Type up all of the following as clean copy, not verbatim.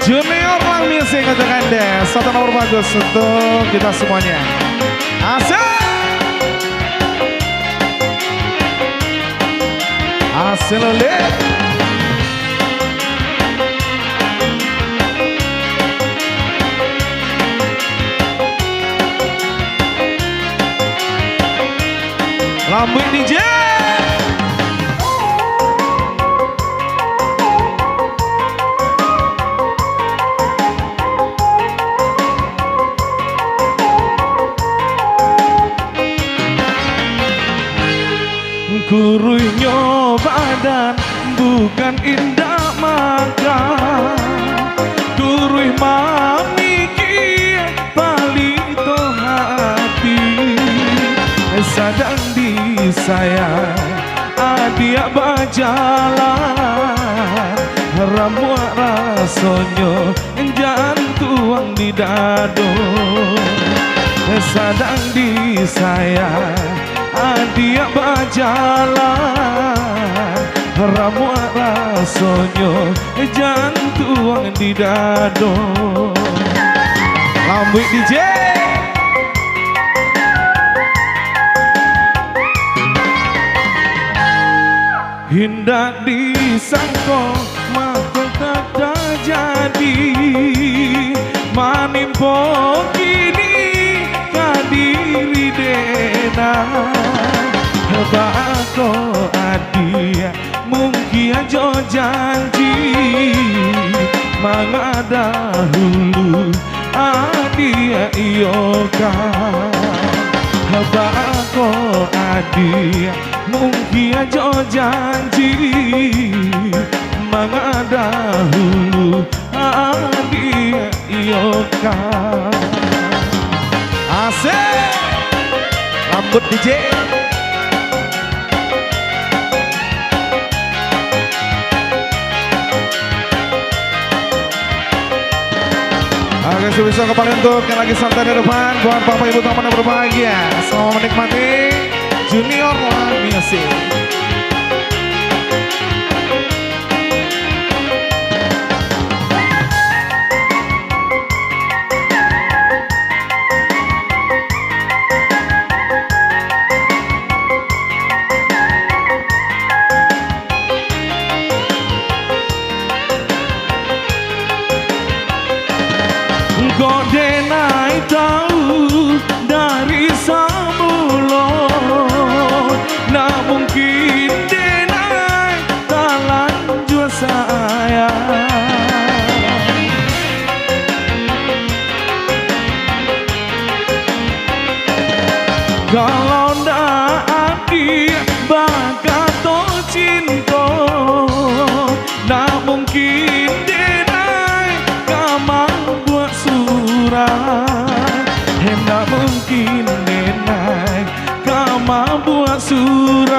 Junior Lang Music untuk Anda. Satu nomor bagus untuk kita semuanya. Asik. Asik loleh. Lambung DJ. Kurunya badan bukan indah maka Kuruh mamikir palito hati Sadang di saya adia bajalan Ramua rasonyo jantuang di dado Sadang di saya adia bajalan Ramua rasonyo jantuang di dado Lambik DJ Hindak disangko mahkota tak jadi Manimpo kini kadiri dena Bako adia mungkin aja janji Mangada hulu adia iyoka Bako adia mungkin aja janji Mangada hulu adia iyoka Asik Rambut DJ Oke, sebisa kembali untuk yang lagi santai di depan buat bapak ibu teman yang berbahagia. Selamat menikmati Junior Lang Music. Kok denai tahu dari semula Nah mungkin denai tak lanjut saya Kalau ndak adik bakat to cinta Nah mungkin denai kamang buat Hendak mungkin denai kama buat surat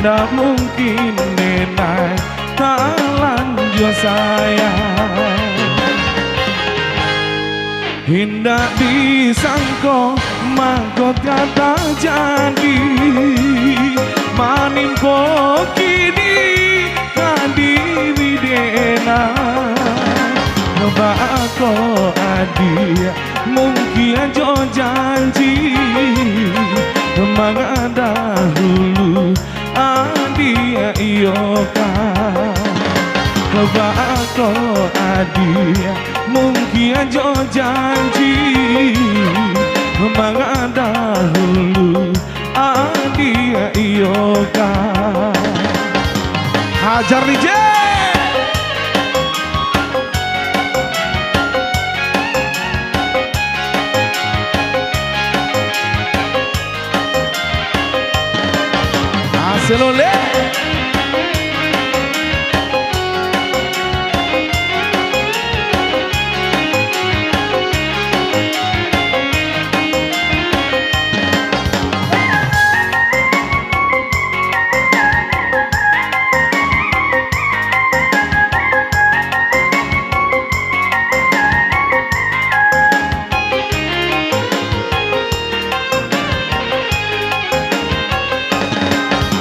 Hendak mungkin denai tak lanjut sayang Hendak disangko mahkota kata jadi Manimpo kini kadiri denai Bako adia mungkin aja janji Mangada hulu adia iyoka Bako adia mungkin aja janji Mangada hulu adia iyoka Hajar DJ Seloleh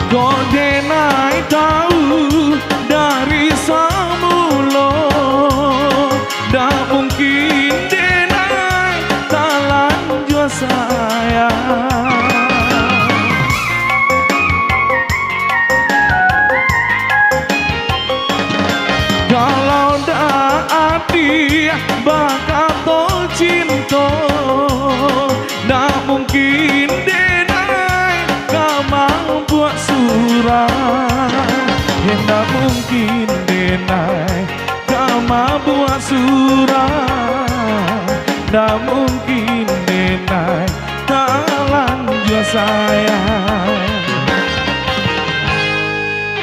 Kok denai bakato cinta ndak mungkin denai kamang buat surah ndak mungkin denai kamang buat surah ndak mungkin denai tak lanjut sayang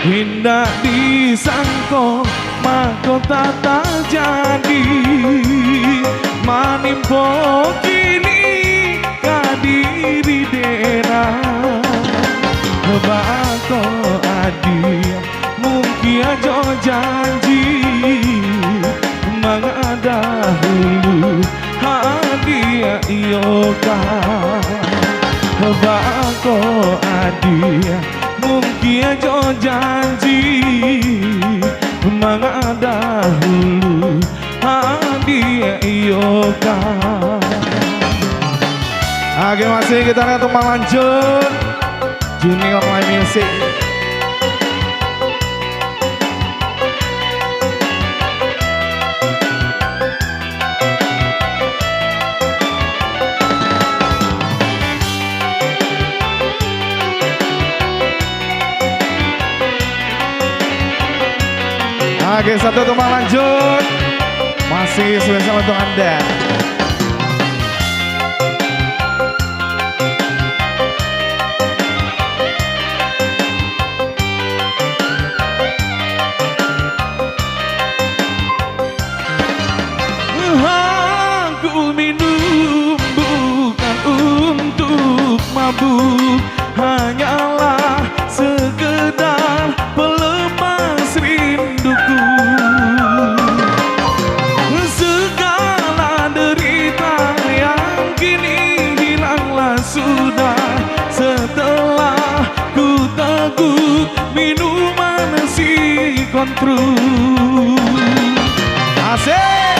hendak disangko mahkota tak jadi manimpo kini kadiri daerah bako adi mungkin aja janji mengadahulu hadiah iyoka bako adi mungkin aja janji mengadahulu hadiah iyoka. Oke masih kita lihat tumpang lanjut Junior Live Music. Oke satu tumpang lanjut masih spesial untuk Anda. Aku minum bukan untuk mabuk, hanyalah sekedar pelepas rinduku. Segala derita yang kini hilanglah sudah setelah ku teguk minuman si kontru. Asik.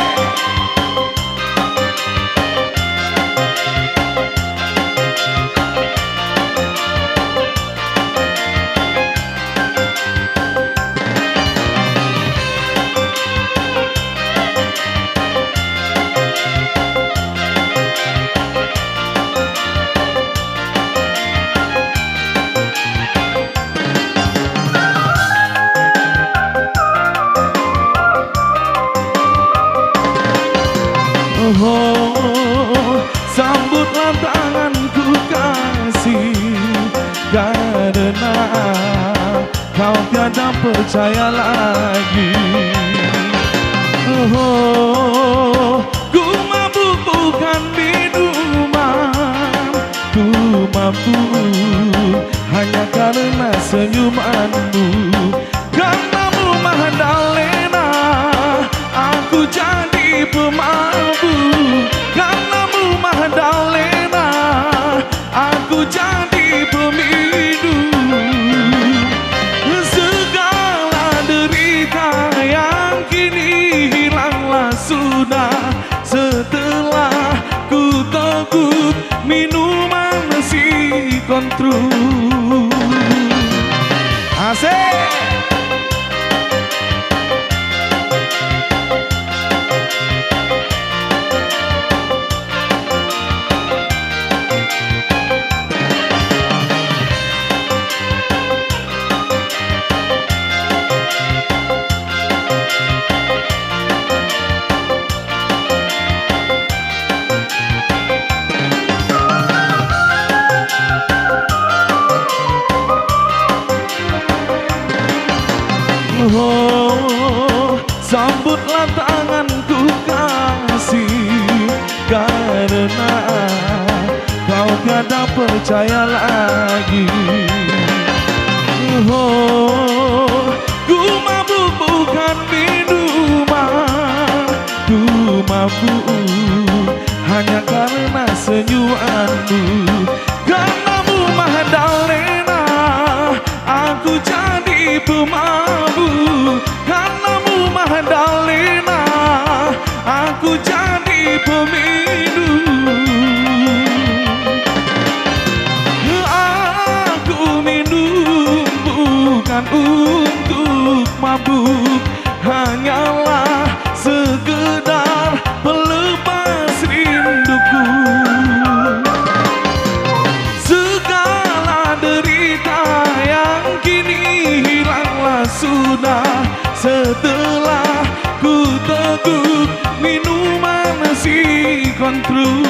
Oh, sambutlah tanganku kasih, karena kau tiada percaya lagi. Oh, ku mabuk bukan minuman, ku mabuk hanya karena senyumanmu. Karenamu Magdalena, aku jadi pemabuk. Karenamu Magdalena, aku jadi peminum. Segala derita yang kini hilanglah sudah setelah ku teguk minuman si kontru. Asik. Oh, sambutlah tanganku kasih, karena kau tiada percaya lagi. Oh, ku mabuk bukan minuman, ku mabuk hanya karena senyumanmu. Karenamu Magdalena, aku jadi pemabuk. Karenamu Magdalena, aku jadi peminum. Aku minum bukan untuk mabuk, hanyalah sekedar sudah setelah ku teguk minuman si kontru.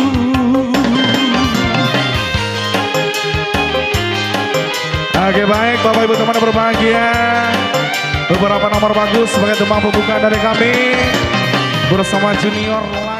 Oke baik Bapak Ibu teman berbahagia, beberapa nomor bagus sebagai tembang pembuka dari kami bersama Junior.